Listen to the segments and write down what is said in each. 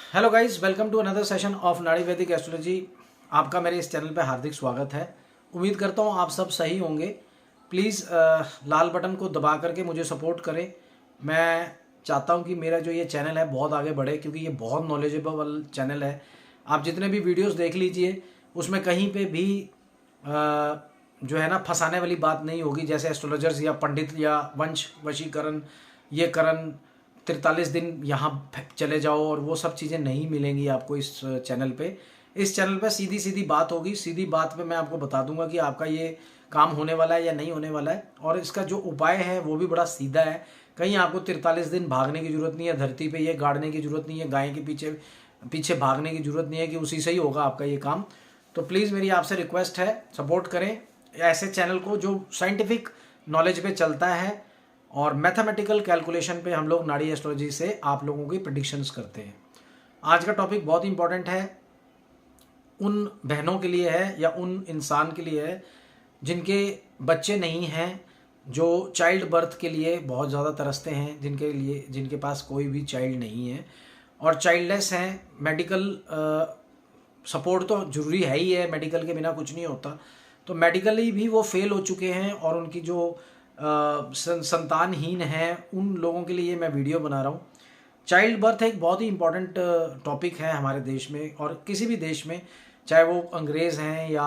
Hello guys, welcome to another session of Nadi Vedic astrology. आपका मेरे इस चैनल पे हार्दिक स्वागत है। उम्मीद करता हूँ आप सब सही होंगे। प्लीज़ लाल बटन को दबा करके मुझे सपोर्ट करें। मैं चाहता हूँ कि मेरा जो ये चैनल है बहुत आगे बढ़े, क्योंकि ये बहुत नॉलेजेबल चैनल है। आप जितने भी वीडियोस देख लीजिए, उसमें कहीं पे भी जो है ना फंसाने वाली बात नहीं होगी, जैसे एस्ट्रोलॉजर्स या पंडित या वंश वशीकरण, ये करण 43 दिन यहाँ चले जाओ और वो सब चीज़ें नहीं मिलेंगी आपको इस चैनल पे। इस चैनल पे सीधी सीधी बात होगी। सीधी बात पे मैं आपको बता दूंगा कि आपका ये काम होने वाला है या नहीं होने वाला है, और इसका जो उपाय है वो भी बड़ा सीधा है। कहीं आपको 43 दिन भागने की जरूरत नहीं है, धरती पे ये गाड़ने की जरूरत नहीं है, गाय के पीछे पीछे भागने की जरूरत नहीं है कि उसी से ही होगा आपका ये काम। तो प्लीज़ मेरी आपसे रिक्वेस्ट है, सपोर्ट करें ऐसे चैनल को जो साइंटिफिक नॉलेज पे चलता है और मैथमेटिकल कैलकुलेशन पे हम लोग नाड़ी एस्ट्रोलॉजी से आप लोगों की प्रेडिक्शंस करते हैं। आज का टॉपिक बहुत इंपॉर्टेंट है, उन बहनों के लिए है या उन इंसान के लिए है जिनके बच्चे नहीं हैं, जो चाइल्ड बर्थ के लिए बहुत ज़्यादा तरसते हैं, जिनके पास कोई भी चाइल्ड नहीं है और चाइल्डलेस हैं। मेडिकल सपोर्ट तो ज़रूरी है ही है, मेडिकल के बिना कुछ नहीं होता। तो मेडिकली भी वो फेल हो चुके हैं और उनकी जो संतानहीन हैं, उन लोगों के लिए मैं वीडियो बना रहा हूँ। चाइल्ड बर्थ एक बहुत ही इंपॉर्टेंट टॉपिक है हमारे देश में और किसी भी देश में, चाहे वो अंग्रेज़ हैं या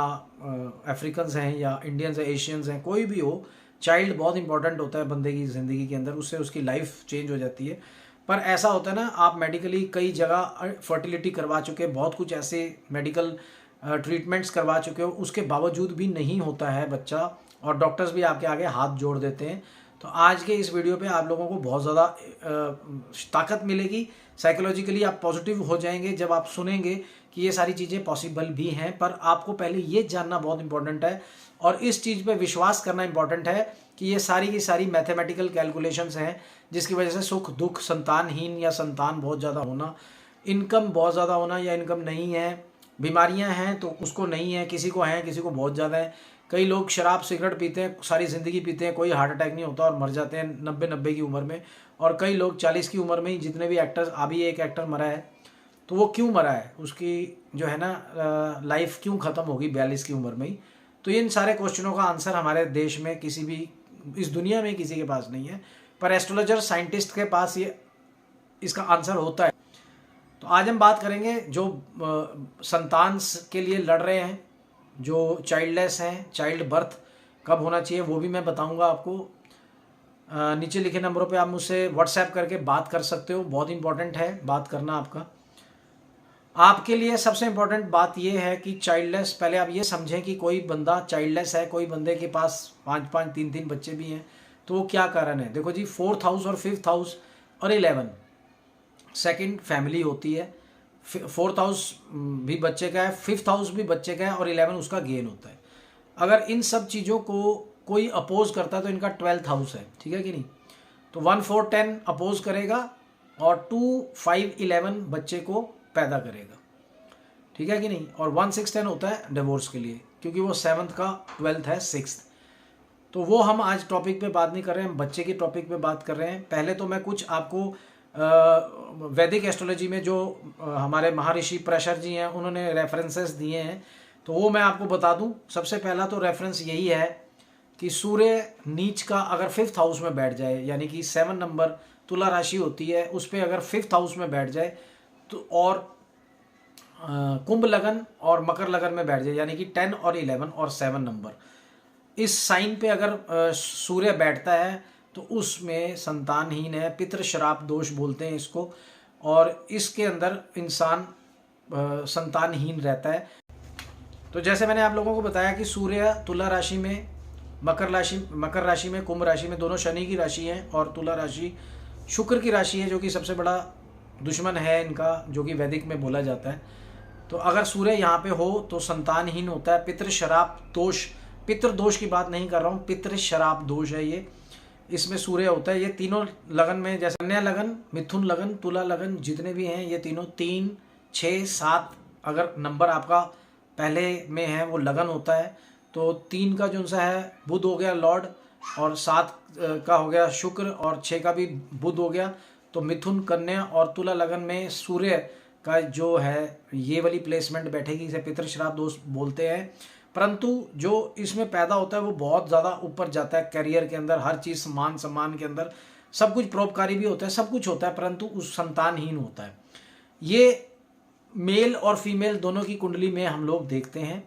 अफ्रीकन्स हैं या इंडियंस हैं, एशियंस हैं, कोई भी हो, चाइल्ड बहुत इंपॉर्टेंट होता है बंदे की ज़िंदगी के अंदर। उससे उसकी लाइफ चेंज हो जाती है। पर ऐसा होता है ना, आप मेडिकली कई जगह फर्टिलिटी करवा चुके, बहुत कुछ ऐसे मेडिकल ट्रीटमेंट्स करवा चुके हो, उसके बावजूद भी नहीं होता है बच्चा, और डॉक्टर्स भी आपके आगे हाथ जोड़ देते हैं। तो आज के इस वीडियो पे आप लोगों को बहुत ज़्यादा ताकत मिलेगी, साइकोलॉजिकली आप पॉजिटिव हो जाएंगे जब आप सुनेंगे कि ये सारी चीज़ें पॉसिबल भी हैं। पर आपको पहले ये जानना बहुत इंपॉर्टेंट है और इस चीज़ पे विश्वास करना इंपॉर्टेंट है कि ये सारी की सारी मैथमेटिकल कैलकुलेशंस हैं, जिसकी वजह से सुख दुख, संतानहीन या संतान बहुत ज़्यादा होना, इनकम बहुत ज़्यादा होना या इनकम नहीं है, बीमारियां हैं तो उसको नहीं है, किसी को है किसी को बहुत ज़्यादा है। कई लोग शराब सिगरेट पीते हैं, सारी ज़िंदगी पीते हैं, कोई हार्ट अटैक नहीं होता और मर जाते हैं 90 की उम्र में। और कई लोग 40 की उम्र में ही, जितने भी एक्टर्स, अभी एक एक्टर मरा है, तो वो क्यों मरा है, उसकी जो है ना लाइफ क्यों ख़त्म होगी 42 की उम्र में ही। तो इन सारे क्वेश्चनों का आंसर हमारे देश में किसी भी, इस दुनिया में किसी के पास नहीं है, पर एस्ट्रोलॉजर साइंटिस्ट के पास ये इसका आंसर होता है। तो आज हम बात करेंगे जो संतान के लिए लड़ रहे हैं, जो चाइल्डलेस हैं, चाइल्ड बर्थ कब होना चाहिए वो भी मैं बताऊंगा आपको। नीचे लिखे नंबरों पे आप मुझसे व्हाट्सएप करके बात कर सकते हो। बहुत इंपॉर्टेंट है बात करना आपका। आपके लिए सबसे इम्पोर्टेंट बात यह है कि चाइल्डलेस, पहले आप ये समझें कि कोई बंदा चाइल्डलेस है, कोई बंदे के पास 5-5 3-3 बच्चे भी हैं, तो वो क्या कारण है। देखो जी, 4th हाउस और 5th हाउस और 11 सेकंड फैमिली होती है। 4th हाउस भी बच्चे का है, 5th हाउस भी बच्चे का है और 11 उसका गेन होता है। अगर इन सब चीज़ों को कोई अपोज करता है तो इनका 12th हाउस है, ठीक है कि नहीं। तो 1 4 10 अपोज करेगा और 2 5 11 बच्चे को पैदा करेगा, ठीक है कि नहीं। और 1 6 10 होता है डिवोर्स के लिए, क्योंकि वो 7th का 12th है 6th। तो वो हम आज टॉपिक पे बात नहीं कर रहे हैं, हम बच्चे की टॉपिक पे बात कर रहे हैं। पहले तो मैं कुछ आपको वैदिक एस्ट्रोलॉजी में जो हमारे महर्षि प्रेशर जी हैं उन्होंने रेफरेंसेस दिए हैं, तो वो मैं आपको बता दूं। सबसे पहला तो रेफरेंस यही है कि सूर्य नीच का अगर 5th हाउस में बैठ जाए, यानी कि 7 नंबर तुला राशि होती है, उस पर अगर 5th हाउस में बैठ जाए तो, और कुंभ लगन और मकर लगन में बैठ जाए, यानी कि 10 और 11 और 7 नंबर, इस साइन पे अगर सूर्य बैठता है तो उसमें संतानहीन है, पितृ श्राप दोष बोलते हैं इसको, और इसके अंदर इंसान संतानहीन रहता है। तो जैसे मैंने आप लोगों को बताया कि सूर्य तुला राशि में, मकर राशि में, कुंभ राशि में, दोनों शनि की राशि है, और तुला राशि शुक्र की राशि है, जो कि सबसे बड़ा दुश्मन है इनका, जो कि वैदिक में बोला जाता है। तो अगर सूर्य यहाँ पे हो तो संतानहीन होता है, पितृ श्राप दोष, पितृ दोष की बात नहीं कर रहा हूँ, पितृ श्राप दोष है ये, इसमें सूर्य होता है। ये तीनों लगन में, जैसे कन्या लगन, मिथुन लगन, तुला लगन, जितने भी हैं ये तीनों 3 6 7 अगर नंबर आपका पहले में है वो लगन होता है, तो 3 का जो सा है बुध हो गया लॉर्ड, और 7 का हो गया शुक्र, और 6 का भी बुध हो गया। तो मिथुन, कन्या और तुला लगन में सूर्य का जो है ये वाली प्लेसमेंट बैठेगी, इसे पितृ श्राप दोष बोलते हैं। परंतु जो इसमें पैदा होता है वो बहुत ज़्यादा ऊपर जाता है करियर के अंदर, हर चीज़ मान सम्मान के अंदर सब कुछ परोपकारी भी होता है, सब कुछ होता है, परंतु उस संतानहीन होता है। ये मेल और फीमेल दोनों की कुंडली में हम लोग देखते हैं।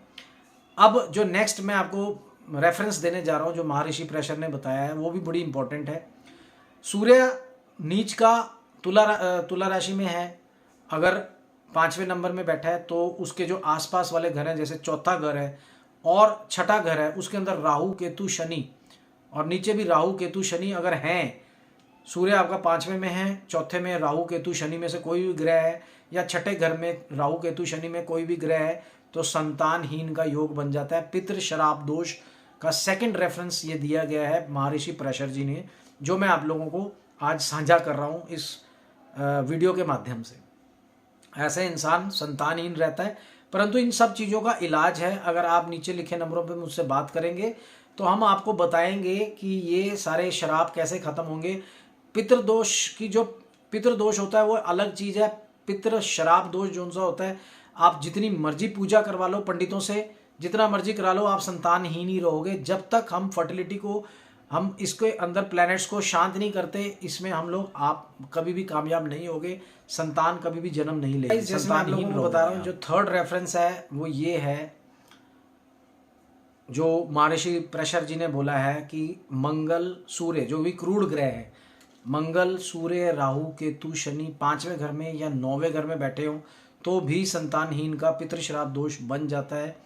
अब जो नेक्स्ट मैं आपको रेफरेंस देने जा रहा हूँ जो महर्षि प्रेशर ने बताया है वो भी बड़ी इंपॉर्टेंट है। सूर्य नीच का तुला राशि में है, अगर 5वें नंबर में बैठा है तो उसके जो आसपास वाले घर हैं, जैसे चौथा घर है और छठा घर है, उसके अंदर राहु केतु शनि और नीचे भी राहु केतु शनि अगर हैं, सूर्य आपका 5वें में है, चौथे में राहु केतु शनि में से कोई भी ग्रह है, या छठे घर में राहु केतु शनि में कोई भी ग्रह है, तो संतानहीन का योग बन जाता है। पितृ शराब दोष का सेकंड रेफरेंस ये दिया गया है महर्षि प्रेशर जी ने, जो मैं आप लोगों को आज साझा कर रहा हूँ इस वीडियो के माध्यम से। ऐसे इंसान संतानहीन रहता है, परंतु इन सब चीज़ों का इलाज है। अगर आप नीचे लिखे नंबरों पर मुझसे बात करेंगे तो हम आपको बताएंगे कि ये सारे शराब कैसे ख़त्म होंगे। पितृदोष की जो पितृदोष होता है वो अलग चीज़ है। पितृ शराब दोष जो सा होता है, आप जितनी मर्जी पूजा करवा लो पंडितों से, जितना मर्जी करा लो, आप संतानहीन ही रहोगे जब तक हम फर्टिलिटी को, हम इसके अंदर प्लैनेट्स को शांत नहीं करते। इसमें हम लोग, आप कभी भी कामयाब नहीं होगे, संतान कभी भी जन्म नहीं लेगी। जैसे मैं आप लोगों को बता रहा हूँ, जो थर्ड रेफरेंस है वो ये है जो महर्षि प्रेशर जी ने बोला है कि मंगल सूर्य जो भी क्रूड ग्रह है, मंगल सूर्य राहु केतु शनि 5वें घर में या 9वें घर में बैठे हों तो भी संतानहीन का पितृश्राप दोष बन जाता है।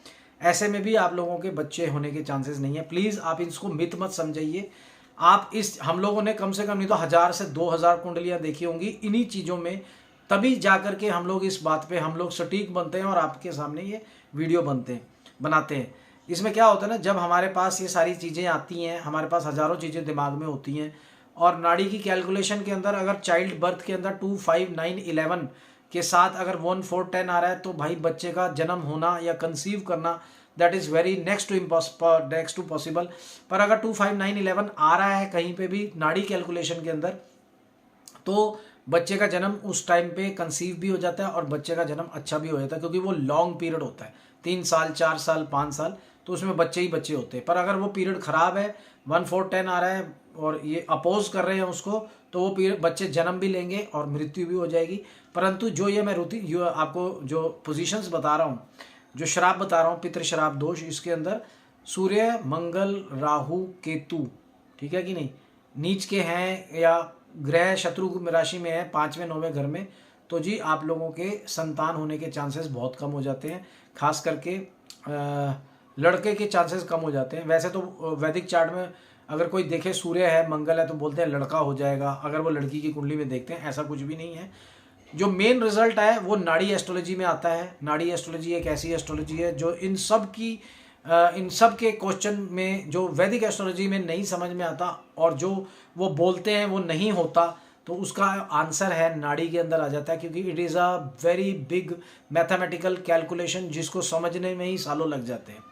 ऐसे में भी आप लोगों के बच्चे होने के चांसेस नहीं है। प्लीज़ आप इसको मिथ मत समझिए। आप इस, हम लोगों ने कम से कम नहीं तो 1000 से 2000 कुंडलियाँ देखी होंगी इन्हीं चीज़ों में, तभी जा कर के हम लोग इस बात पे हम लोग सटीक बनते हैं और आपके सामने ये वीडियो बनाते हैं। इसमें क्या होता है ना, जब हमारे पास ये सारी चीज़ें आती हैं, हमारे पास हज़ारों चीज़ें दिमाग में होती हैं, और नाड़ी की कैलकुलेशन के अंदर अगर चाइल्ड बर्थ के अंदर 2, 5, 9, 11 के साथ अगर 1, 4, 10 आ रहा है तो भाई बच्चे का जन्म होना या कंसीव करना that is very next to possible. पर अगर 2, 5, 9, 11 आ रहा है कहीं पे भी नाड़ी कैलकुलेशन के अंदर, तो बच्चे का जन्म उस टाइम पे कंसीव भी हो जाता है और बच्चे का जन्म अच्छा भी हो जाता है, क्योंकि वो लॉन्ग पीरियड होता है, 3 साल 4 साल 5 साल, तो उसमें बच्चे ही बच्चे होते हैं। पर अगर वो पीरियड ख़राब है, 1, 4, 10 आ रहा है और ये अपोज कर रहे हैं उसको, तो वो पीरियड बच्चे जन्म भी लेंगे और मृत्यु भी हो जाएगी। परंतु जो ये मैं आपको जो पोजीशंस बता रहा हूँ, जो श्राप बता रहा हूँ, पितृ श्राप दोष, इसके अंदर सूर्य मंगल राहु केतु, ठीक है कि नहीं, नीच के हैं या ग्रह शत्रु राशि में है 5वें 9वें घर में, तो जी आप लोगों के संतान होने के चांसेस बहुत कम हो जाते हैं। खास करके लड़के के चांसेस कम हो जाते हैं। वैसे तो वैदिक चार्ट में अगर कोई देखे सूर्य है मंगल है तो बोलते हैं लड़का हो जाएगा, अगर वो लड़की की कुंडली में देखते हैं, ऐसा कुछ भी नहीं है। जो मेन रिजल्ट है वो नाड़ी एस्ट्रोलॉजी में आता है। नाड़ी एस्ट्रोलॉजी एक ऐसी एस्ट्रोलॉजी है जो इन सब के क्वेश्चन में जो वैदिक एस्ट्रोलॉजी में नहीं समझ में आता और जो वो बोलते हैं वो नहीं होता, तो उसका आंसर है नाड़ी के अंदर आ जाता है, क्योंकि it is a very big mathematical calculation जिसको समझने में ही सालों लग जाते हैं।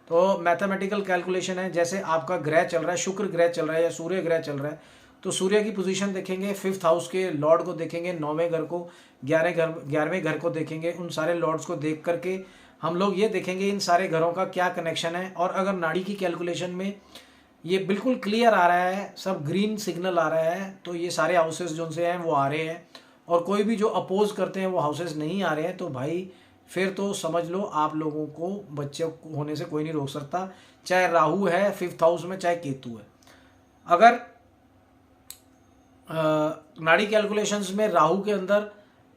तो मैथमेटिकल कैलकुलेशन है, जैसे आपका ग्रह चल रहा है, शुक्र ग्रह चल रहा है या सूर्य ग्रह चल रहा है, तो सूर्य की पोजीशन देखेंगे, 5th हाउस के लॉर्ड को देखेंगे, 9वें घर को, 11वें घर को देखेंगे। उन सारे लॉर्ड्स को देख करके हम लोग ये देखेंगे इन सारे घरों का क्या कनेक्शन है। और अगर नाड़ी की कैलकुलेशन में ये बिल्कुल क्लियर आ रहा है, सब ग्रीन सिग्नल आ रहा है, तो ये सारे हाउसेस जो से हैं वो आ रहे हैं, और कोई भी जो अपोज करते हैं वो हाउसेस नहीं आ रहे हैं, तो भाई फिर तो समझ लो आप लोगों को बच्चे होने से कोई नहीं रोक सकता, चाहे राहु है 5th हाउस में, चाहे केतु है। अगर नाड़ी कैलकुलेशंस में राहु के अंदर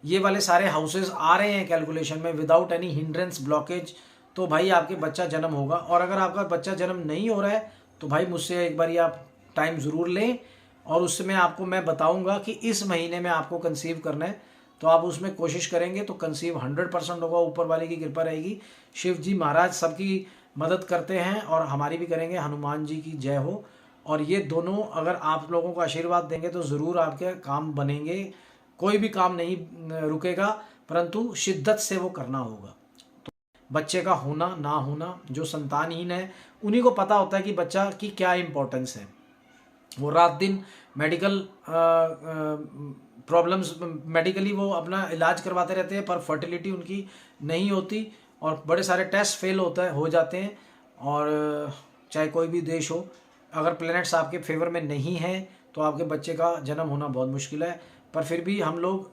ये वाले सारे हाउसेस आ रहे हैं कैलकुलेशन में विदाउट एनी हिंड्रेंस ब्लॉकेज, तो भाई आपके बच्चा जन्म होगा। और अगर आपका बच्चा जन्म नहीं हो रहा है तो भाई मुझसे एक बार आप टाइम ज़रूर लें, और उसमें आपको मैं बताऊंगा कि इस महीने में आपको कंसीव करना है, तो आप उसमें कोशिश करेंगे तो कंसीव 100% होगा। ऊपर वाले की कृपा रहेगी। शिव जी महाराज सबकी मदद करते हैं और हमारी भी करेंगे। हनुमान जी की जय हो। और ये दोनों अगर आप लोगों को आशीर्वाद देंगे तो ज़रूर आपके काम बनेंगे, कोई भी काम नहीं रुकेगा, परंतु शिद्दत से वो करना होगा। तो बच्चे का होना ना होना, जो संतानहीन है उन्हीं को पता होता है कि बच्चा की क्या इम्पोर्टेंस है। वो रात दिन मेडिकल प्रॉब्लम्स, मेडिकली वो अपना इलाज करवाते रहते हैं, पर फर्टिलिटी उनकी नहीं होती और बड़े सारे टेस्ट फेल हो जाते हैं। और चाहे कोई भी देश हो, अगर प्लैनेट्स आपके फेवर में नहीं हैं तो आपके बच्चे का जन्म होना बहुत मुश्किल है। पर फिर भी हम लोग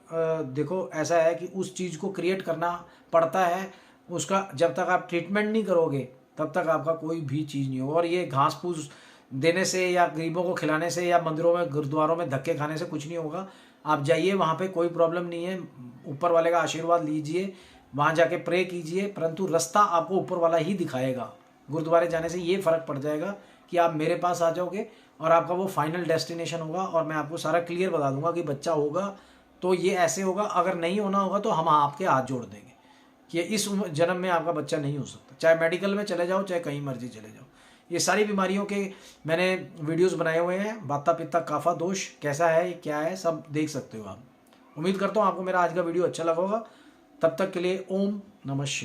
देखो, ऐसा है कि उस चीज़ को क्रिएट करना पड़ता है। उसका जब तक आप ट्रीटमेंट नहीं करोगे तब तक आपका कोई भी चीज़ नहीं होगा। और ये घास फूस देने से या गरीबों को खिलाने से या मंदिरों में गुरुद्वारों में धक्के खाने से कुछ नहीं होगा। आप जाइए, वहाँ पे कोई प्रॉब्लम नहीं है, ऊपर वाले का आशीर्वाद लीजिए, वहाँ जाके प्रे कीजिए, परंतु रास्ता आपको ऊपर वाला ही दिखाएगा। गुरुद्वारे जाने से ये फ़र्क पड़ जाएगा कि आप मेरे पास आ जाओगे और आपका वो फाइनल डेस्टिनेशन होगा और मैं आपको सारा क्लियर बता दूंगा कि बच्चा होगा तो ये ऐसे होगा, अगर नहीं होना होगा तो हम आपके हाथ जोड़ देंगे कि इस जन्म में आपका बच्चा नहीं हो सकता। चाहे मेडिकल में चले जाओ, चाहे कहीं मर्जी चले जाओ। ये सारी बीमारियों के मैंने वीडियोस बनाए हुए हैं। वाता पित्ता काफा दोष कैसा है, क्या है, सब देख सकते हो आप। उम्मीद करता हूँ आपको मेरा आज का वीडियो अच्छा लगा होगा। तब तक के लिए ओम नमः शिवाय।